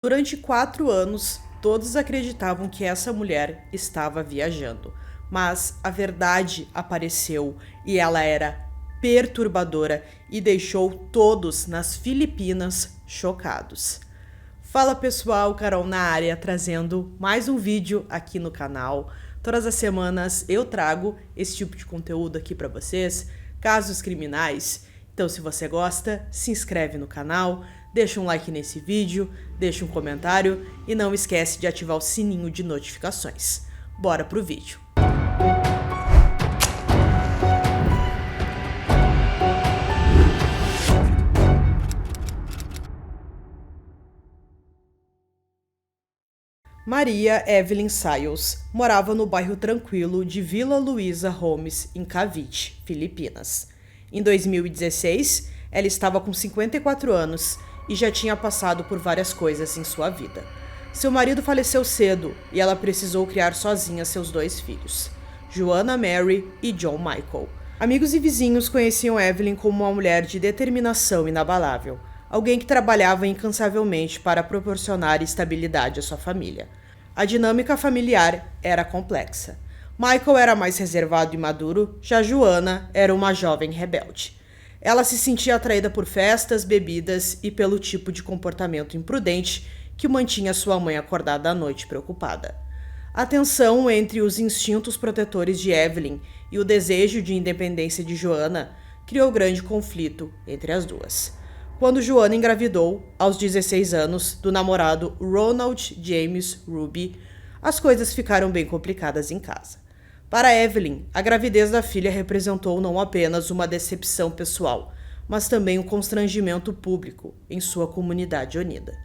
Durante 4 anos, todos acreditavam que essa mulher estava viajando, mas a verdade apareceu e ela era perturbadora e deixou todos nas Filipinas chocados. Fala pessoal, Carol na área, trazendo mais um vídeo aqui no canal. Todas as semanas eu trago esse tipo de conteúdo aqui para vocês, casos criminais. Então se você gosta, se inscreve no canal, deixa um like nesse vídeo, deixa um comentário e não esquece de ativar o sininho de notificações. Bora pro vídeo. Maria Evelyn Sayles morava no bairro tranquilo de Vila Luisa Homes, em Cavite, Filipinas. Em 2016, ela estava com 54 anos e já tinha passado por várias coisas em sua vida. Seu marido faleceu cedo e ela precisou criar sozinha seus 2 filhos, Joanna Mary e John Michael. Amigos e vizinhos conheciam Evelyn como uma mulher de determinação inabalável, alguém que trabalhava incansavelmente para proporcionar estabilidade à sua família. A dinâmica familiar era complexa. Michael era mais reservado e maduro, já Joanna era uma jovem rebelde. Ela se sentia atraída por festas, bebidas e pelo tipo de comportamento imprudente que mantinha sua mãe acordada à noite preocupada. A tensão entre os instintos protetores de Evelyn e o desejo de independência de Joanna criou grande conflito entre as duas. Quando Joanna engravidou, aos 16 anos, do namorado Ronald James Ruby, as coisas ficaram bem complicadas em casa. Para Evelyn, a gravidez da filha representou não apenas uma decepção pessoal, mas também um constrangimento público em sua comunidade unida.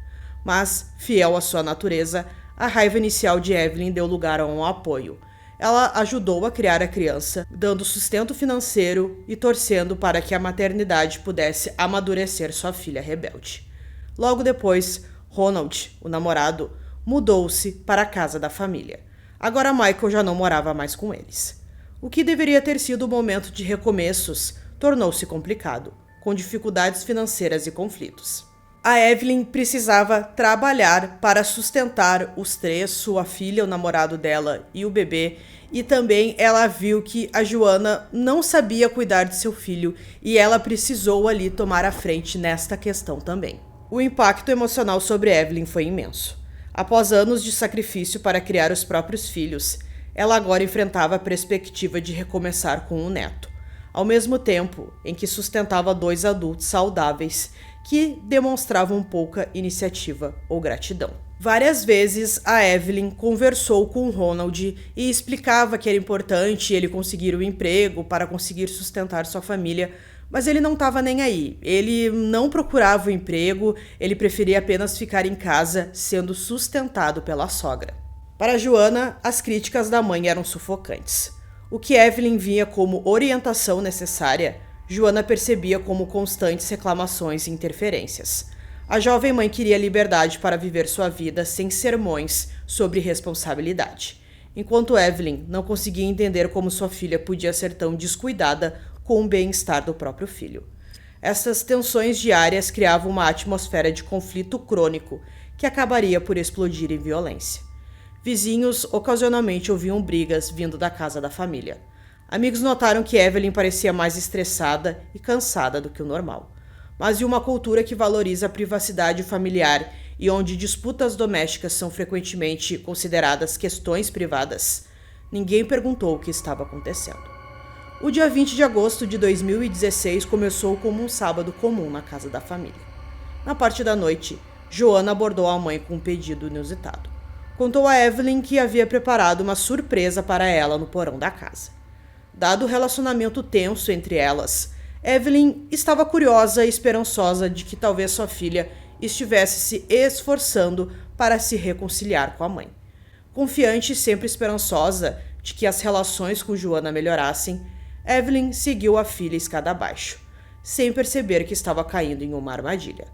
Mas, fiel à sua natureza, a raiva inicial de Evelyn deu lugar a um apoio. Ela ajudou a criar a criança, dando sustento financeiro e torcendo para que a maternidade pudesse amadurecer sua filha rebelde. Logo depois, Ronald, o namorado, mudou-se para a casa da família. Agora Michael já não morava mais com eles. O que deveria ter sido um momento de recomeços tornou-se complicado, com dificuldades financeiras e conflitos. A Evelyn precisava trabalhar para sustentar os 3, sua filha, o namorado dela e o bebê, e também ela viu que a Joanna não sabia cuidar de seu filho e ela precisou ali tomar a frente nesta questão também. O impacto emocional sobre Evelyn foi imenso. Após anos de sacrifício para criar os próprios filhos, ela agora enfrentava a perspectiva de recomeçar com um neto, ao mesmo tempo em que sustentava 2 adultos saudáveis que demonstravam pouca iniciativa ou gratidão. Várias vezes a Evelyn conversou com o Ronald e explicava que era importante ele conseguir um emprego para conseguir sustentar sua família, mas ele não estava nem aí. Ele não procurava o emprego, ele preferia apenas ficar em casa sendo sustentado pela sogra. Para Joanna, as críticas da mãe eram sufocantes. O que Evelyn via como orientação necessária, Joanna percebia como constantes reclamações e interferências. A jovem mãe queria liberdade para viver sua vida sem sermões sobre responsabilidade, enquanto Evelyn não conseguia entender como sua filha podia ser tão descuidada com o bem-estar do próprio filho. Essas tensões diárias criavam uma atmosfera de conflito crônico que acabaria por explodir em violência. Vizinhos ocasionalmente ouviam brigas vindo da casa da família. Amigos notaram que Evelyn parecia mais estressada e cansada do que o normal. Mas em uma cultura que valoriza a privacidade familiar e onde disputas domésticas são frequentemente consideradas questões privadas, ninguém perguntou o que estava acontecendo. O dia 20 de agosto de 2016 começou como um sábado comum na casa da família. Na parte da noite, Joanna abordou a mãe com um pedido inusitado. Contou a Evelyn que havia preparado uma surpresa para ela no porão da casa. Dado o relacionamento tenso entre elas, Evelyn estava curiosa e esperançosa de que talvez sua filha estivesse se esforçando para se reconciliar com a mãe. Confiante e sempre esperançosa de que as relações com Joanna melhorassem, Evelyn seguiu a filha escada abaixo, sem perceber que estava caindo em uma armadilha.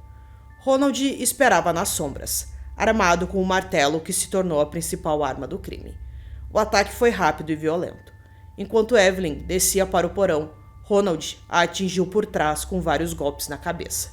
Ronald esperava nas sombras, armado com um martelo que se tornou a principal arma do crime. O ataque foi rápido e violento. Enquanto Evelyn descia para o porão, Ronald a atingiu por trás com vários golpes na cabeça.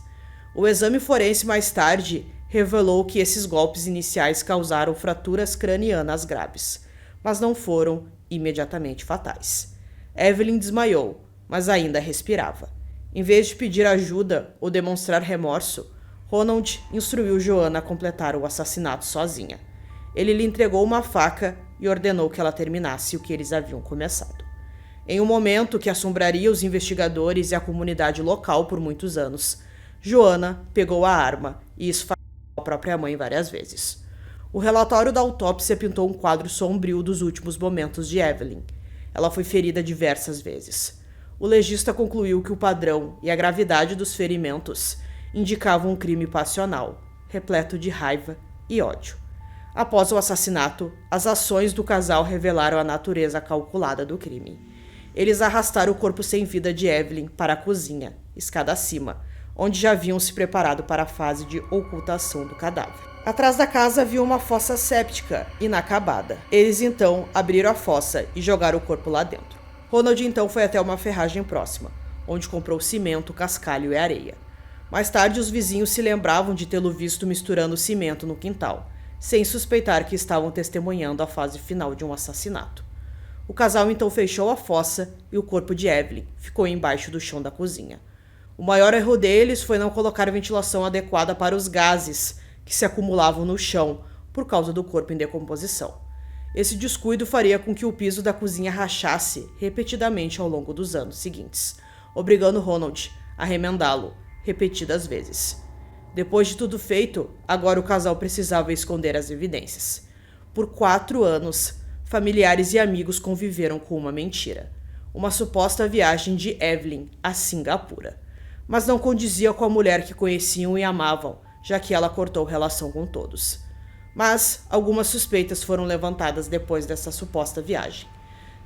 O exame forense mais tarde revelou que esses golpes iniciais causaram fraturas cranianas graves, mas não foram imediatamente fatais. Evelyn desmaiou, mas ainda respirava. Em vez de pedir ajuda ou demonstrar remorso, Ronald instruiu Joanna a completar o assassinato sozinha. Ele lhe entregou uma faca e ordenou que ela terminasse o que eles haviam começado. Em um momento que assombraria os investigadores e a comunidade local por muitos anos, Joanna pegou a arma e esfaqueou a própria mãe várias vezes. O relatório da autópsia pintou um quadro sombrio dos últimos momentos de Evelyn. Ela foi ferida diversas vezes. O legista concluiu que o padrão e a gravidade dos ferimentos indicavam um crime passional, repleto de raiva e ódio. Após o assassinato, as ações do casal revelaram a natureza calculada do crime. Eles arrastaram o corpo sem vida de Evelyn para a cozinha, escada acima, onde já haviam se preparado para a fase de ocultação do cadáver. Atrás da casa havia uma fossa séptica, inacabada. Eles então abriram a fossa e jogaram o corpo lá dentro. Ronald então foi até uma ferragem próxima, onde comprou cimento, cascalho e areia. Mais tarde, os vizinhos se lembravam de tê-lo visto misturando cimento no quintal, sem suspeitar que estavam testemunhando a fase final de um assassinato. O casal então fechou a fossa e o corpo de Evelyn ficou embaixo do chão da cozinha. O maior erro deles foi não colocar ventilação adequada para os gases que se acumulavam no chão por causa do corpo em decomposição. Esse descuido faria com que o piso da cozinha rachasse repetidamente ao longo dos anos seguintes, obrigando Ronald a remendá-lo repetidas vezes. Depois de tudo feito, agora o casal precisava esconder as evidências. Por 4 anos, familiares e amigos conviveram com uma mentira, uma suposta viagem de Evelyn a Singapura. Mas não condizia com a mulher que conheciam e amavam, já que ela cortou relação com todos. Mas algumas suspeitas foram levantadas depois dessa suposta viagem.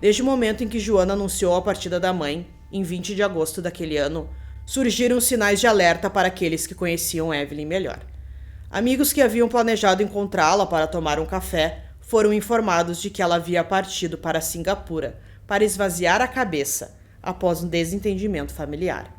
Desde o momento em que Joanna anunciou a partida da mãe, em 20 de agosto daquele ano, surgiram sinais de alerta para aqueles que conheciam Evelyn melhor. Amigos que haviam planejado encontrá-la para tomar um café foram informados de que ela havia partido para Singapura para esvaziar a cabeça após um desentendimento familiar.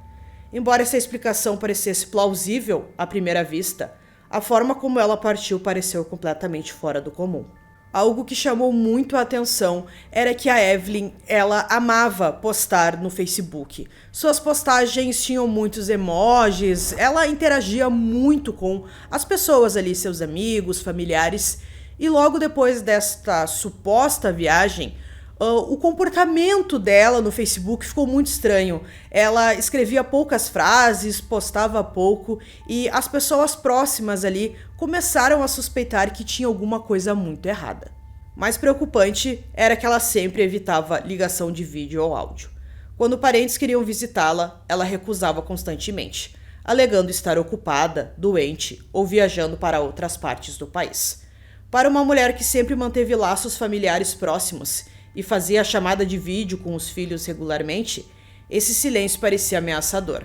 Embora essa explicação parecesse plausível à primeira vista, a forma como ela partiu pareceu completamente fora do comum. Algo que chamou muito a atenção era que a Evelyn, ela amava postar no Facebook. Suas postagens tinham muitos emojis, ela interagia muito com as pessoas ali, seus amigos, familiares. E logo depois desta suposta viagem, o comportamento dela no Facebook ficou muito estranho. Ela escrevia poucas frases, postava pouco e as pessoas próximas ali começaram a suspeitar que tinha alguma coisa muito errada. Mais preocupante era que ela sempre evitava ligação de vídeo ou áudio. Quando parentes queriam visitá-la, ela recusava constantemente, alegando estar ocupada, doente ou viajando para outras partes do país. Para uma mulher que sempre manteve laços familiares próximos e fazia a chamada de vídeo com os filhos regularmente, esse silêncio parecia ameaçador.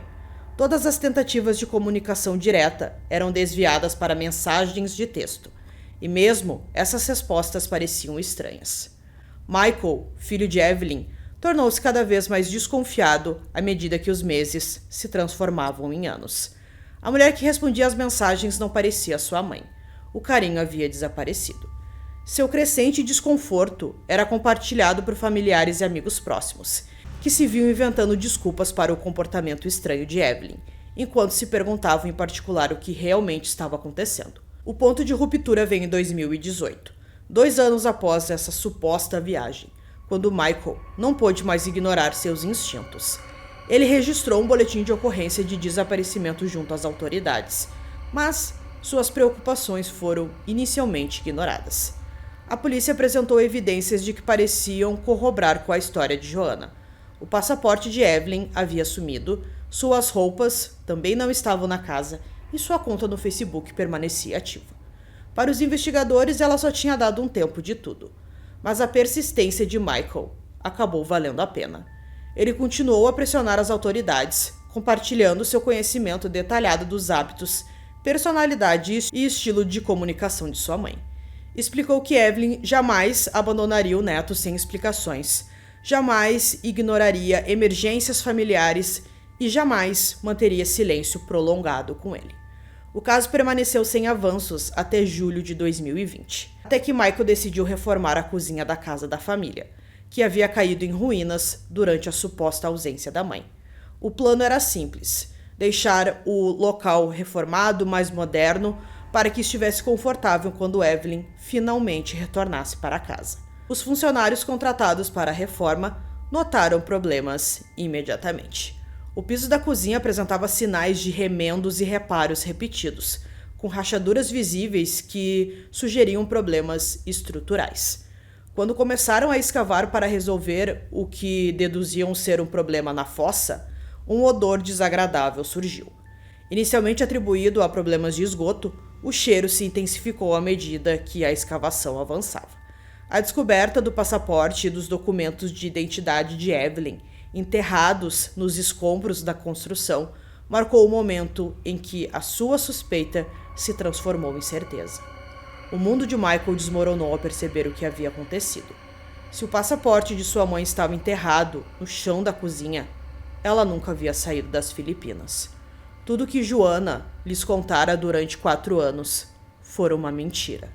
Todas as tentativas de comunicação direta eram desviadas para mensagens de texto, e mesmo essas respostas pareciam estranhas. Michael, filho de Evelyn, tornou-se cada vez mais desconfiado à medida que os meses se transformavam em anos. A mulher que respondia às mensagens não parecia sua mãe. O carinho havia desaparecido. Seu crescente desconforto era compartilhado por familiares e amigos próximos, que se viam inventando desculpas para o comportamento estranho de Evelyn, enquanto se perguntavam em particular o que realmente estava acontecendo. O ponto de ruptura veio em 2018, 2 anos após essa suposta viagem, quando Michael não pôde mais ignorar seus instintos. Ele registrou um boletim de ocorrência de desaparecimento junto às autoridades, mas suas preocupações foram inicialmente ignoradas. A polícia apresentou evidências de que pareciam corroborar com a história de Joanna. O passaporte de Evelyn havia sumido, suas roupas também não estavam na casa e sua conta no Facebook permanecia ativa. Para os investigadores, ela só tinha dado um tempo de tudo. Mas a persistência de Michael acabou valendo a pena. Ele continuou a pressionar as autoridades, compartilhando seu conhecimento detalhado dos hábitos, personalidade e estilo de comunicação de sua mãe. Explicou que Evelyn jamais abandonaria o neto sem explicações, jamais ignoraria emergências familiares e jamais manteria silêncio prolongado com ele. O caso permaneceu sem avanços até julho de 2020, até que Michael decidiu reformar a cozinha da casa da família, que havia caído em ruínas durante a suposta ausência da mãe. O plano era simples: deixar o local reformado, mais moderno, para que estivesse confortável quando Evelyn finalmente retornasse para casa. Os funcionários contratados para a reforma notaram problemas imediatamente. O piso da cozinha apresentava sinais de remendos e reparos repetidos, com rachaduras visíveis que sugeriam problemas estruturais. Quando começaram a escavar para resolver o que deduziam ser um problema na fossa, um odor desagradável surgiu. Inicialmente atribuído a problemas de esgoto, o cheiro se intensificou à medida que a escavação avançava. A descoberta do passaporte e dos documentos de identidade de Evelyn, enterrados nos escombros da construção, marcou o momento em que a sua suspeita se transformou em certeza. O mundo de Michael desmoronou ao perceber o que havia acontecido. Se o passaporte de sua mãe estava enterrado no chão da cozinha, ela nunca havia saído das Filipinas. Tudo que Joanna lhes contara durante 4 anos fora uma mentira.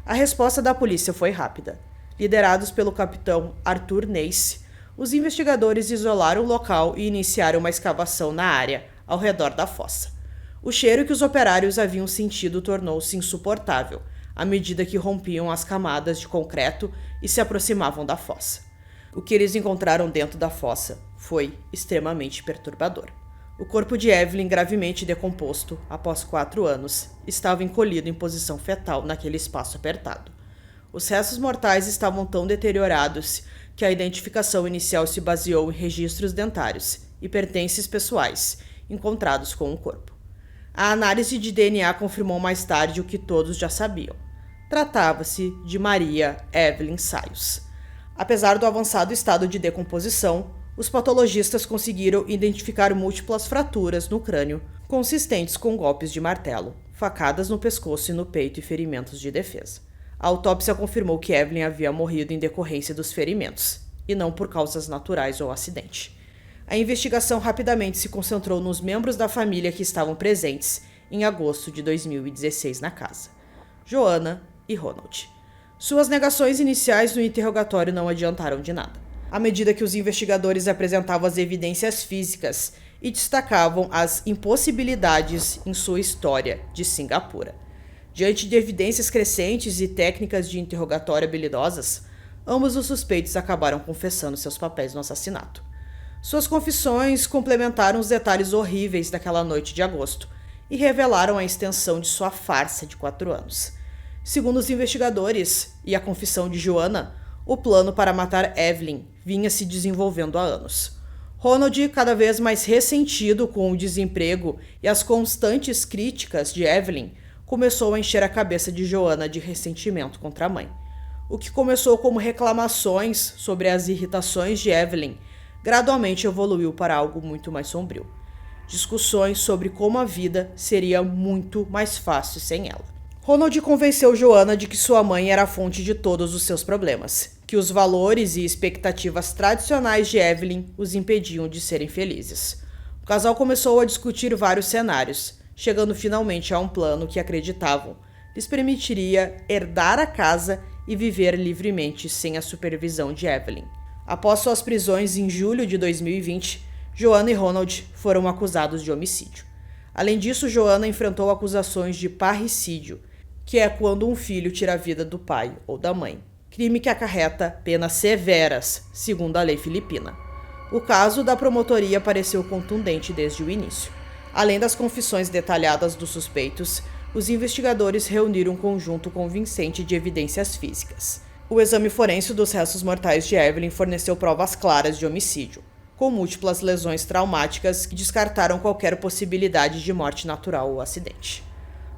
A resposta da polícia foi rápida. Liderados pelo capitão Arthur Nace, os investigadores isolaram o local e iniciaram uma escavação na área, ao redor da fossa. O cheiro que os operários haviam sentido tornou-se insuportável, à medida que rompiam as camadas de concreto e se aproximavam da fossa. O que eles encontraram dentro da fossa foi extremamente perturbador. O corpo de Evelyn, gravemente decomposto após 4 anos, estava encolhido em posição fetal naquele espaço apertado. Os restos mortais estavam tão deteriorados que a identificação inicial se baseou em registros dentários e pertences pessoais encontrados com o corpo. A análise de DNA confirmou mais tarde o que todos já sabiam. Tratava-se de Maria Evelyn Sayles. Apesar do avançado estado de decomposição, os patologistas conseguiram identificar múltiplas fraturas no crânio, consistentes com golpes de martelo, facadas no pescoço e no peito e ferimentos de defesa. A autópsia confirmou que Evelyn havia morrido em decorrência dos ferimentos, e não por causas naturais ou acidente. A investigação rapidamente se concentrou nos membros da família que estavam presentes em agosto de 2016 na casa: Joanna e Ronald. Suas negações iniciais no interrogatório não adiantaram de nada. À medida que os investigadores apresentavam as evidências físicas e destacavam as impossibilidades em sua história de Singapura. Diante de evidências crescentes e técnicas de interrogatório habilidosas, ambos os suspeitos acabaram confessando seus papéis no assassinato. Suas confissões complementaram os detalhes horríveis daquela noite de agosto e revelaram a extensão de sua farsa de 4 anos. Segundo os investigadores e a confissão de Joanna, o plano para matar Evelyn vinha se desenvolvendo há anos. Ronald, cada vez mais ressentido com o desemprego e as constantes críticas de Evelyn, começou a encher a cabeça de Joanna de ressentimento contra a mãe. O que começou como reclamações sobre as irritações de Evelyn, gradualmente evoluiu para algo muito mais sombrio. Discussões sobre como a vida seria muito mais fácil sem ela. Ronald convenceu Joanna de que sua mãe era a fonte de todos os seus problemas, que os valores e expectativas tradicionais de Evelyn os impediam de serem felizes. O casal começou a discutir vários cenários, chegando finalmente a um plano que acreditavam lhes permitiria herdar a casa e viver livremente sem a supervisão de Evelyn. Após suas prisões em julho de 2020, Joanna e Ronald foram acusados de homicídio. Além disso, Joanna enfrentou acusações de parricídio, que é quando um filho tira a vida do pai ou da mãe, crime que acarreta penas severas, segundo a lei filipina. O caso da promotoria pareceu contundente desde o início. Além das confissões detalhadas dos suspeitos, os investigadores reuniram um conjunto convincente de evidências físicas. O exame forense dos restos mortais de Evelyn forneceu provas claras de homicídio, com múltiplas lesões traumáticas que descartaram qualquer possibilidade de morte natural ou acidente.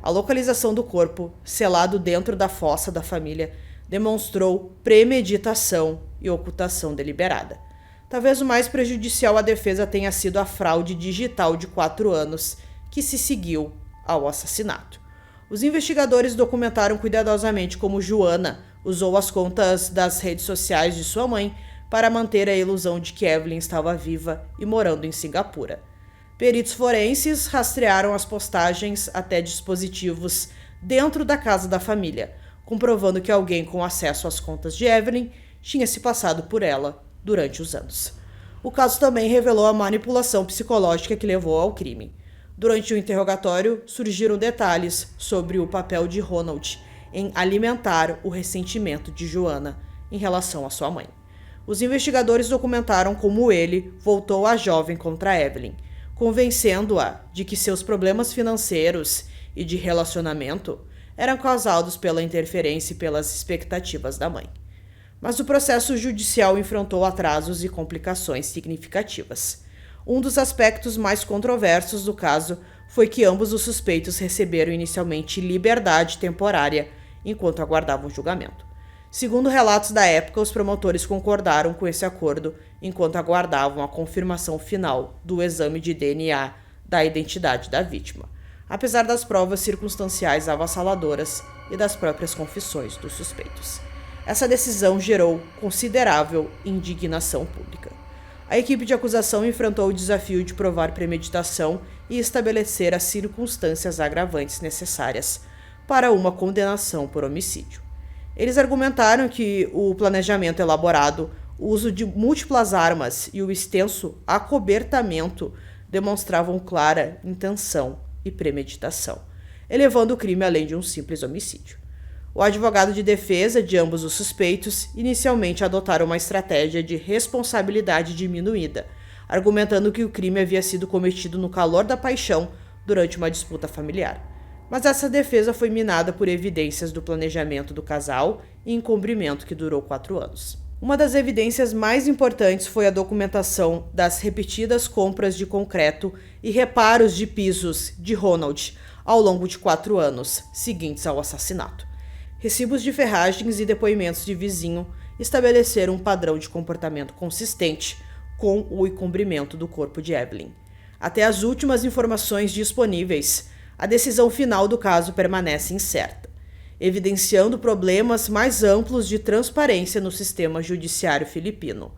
A localização do corpo, selado dentro da fossa da família, demonstrou premeditação e ocultação deliberada. Talvez o mais prejudicial à defesa tenha sido a fraude digital de 4 anos que se seguiu ao assassinato. Os investigadores documentaram cuidadosamente como Joanna usou as contas das redes sociais de sua mãe para manter a ilusão de que Evelyn estava viva e morando em Singapura. Peritos forenses rastrearam as postagens até dispositivos dentro da casa da família, comprovando que alguém com acesso às contas de Evelyn tinha se passado por ela durante os anos. O caso também revelou a manipulação psicológica que levou ao crime. Durante o interrogatório, surgiram detalhes sobre o papel de Ronald em alimentar o ressentimento de Joanna em relação à sua mãe. Os investigadores documentaram como ele voltou a jovem contra Evelyn, convencendo-a de que seus problemas financeiros e de relacionamento eram causados pela interferência e pelas expectativas da mãe. Mas o processo judicial enfrentou atrasos e complicações significativas. Um dos aspectos mais controversos do caso foi que ambos os suspeitos receberam inicialmente liberdade temporária enquanto aguardavam o julgamento. Segundo relatos da época, os promotores concordaram com esse acordo enquanto aguardavam a confirmação final do exame de DNA da identidade da vítima, apesar das provas circunstanciais avassaladoras e das próprias confissões dos suspeitos. Essa decisão gerou considerável indignação pública. A equipe de acusação enfrentou o desafio de provar premeditação e estabelecer as circunstâncias agravantes necessárias para uma condenação por homicídio. Eles argumentaram que o planejamento elaborado, o uso de múltiplas armas e o extenso acobertamento demonstravam clara intenção e premeditação, elevando o crime além de um simples homicídio. O advogado de defesa de ambos os suspeitos inicialmente adotaram uma estratégia de responsabilidade diminuída, argumentando que o crime havia sido cometido no calor da paixão durante uma disputa familiar. Mas essa defesa foi minada por evidências do planejamento do casal e encobrimento que durou 4 anos. Uma das evidências mais importantes foi a documentação das repetidas compras de concreto e reparos de pisos de Ronald ao longo de 4 anos seguintes ao assassinato. Recibos de ferragens e depoimentos de vizinho estabeleceram um padrão de comportamento consistente com o encobrimento do corpo de Evelyn. Até as últimas informações disponíveis, a decisão final do caso permanece incerta, evidenciando problemas mais amplos de transparência no sistema judiciário filipino.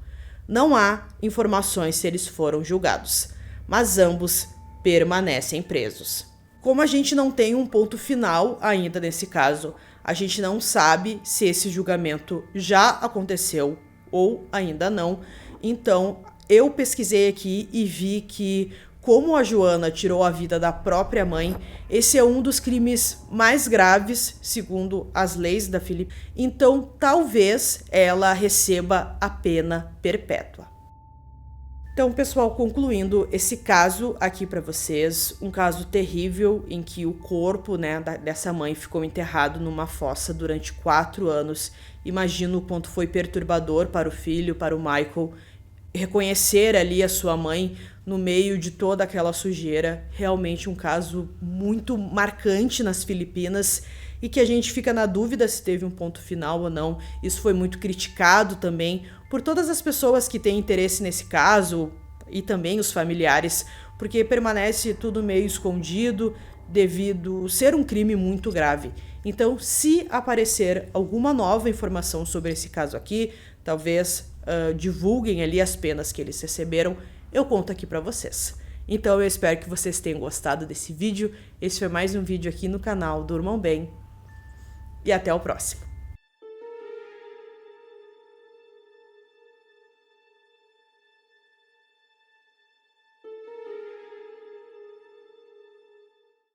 Não há informações se eles foram julgados, mas ambos permanecem presos. Como a gente não tem um ponto final ainda nesse caso, a gente não sabe se esse julgamento já aconteceu ou ainda não. Então, eu pesquisei aqui e vi que, como a Joanna tirou a vida da própria mãe, esse é um dos crimes mais graves, segundo as leis da Filipina. Então, talvez ela receba a pena perpétua. Então, pessoal, concluindo esse caso aqui para vocês, um caso terrível em que o corpo, dessa mãe ficou enterrado numa fossa durante 4 anos. Imagino o quanto foi perturbador para o filho, para o Michael, reconhecer ali a sua mãe no meio de toda aquela sujeira. Realmente um caso muito marcante nas Filipinas e que a gente fica na dúvida se teve um ponto final ou não. Isso foi muito criticado também por todas as pessoas que têm interesse nesse caso e também os familiares, porque permanece tudo meio escondido devido ser um crime muito grave. Então, se aparecer alguma nova informação sobre esse caso aqui, talvez divulguem ali as penas que eles receberam, eu conto aqui para vocês. Então eu espero que vocês tenham gostado desse vídeo. Esse foi mais um vídeo aqui no canal Durmam Bem e até o próximo.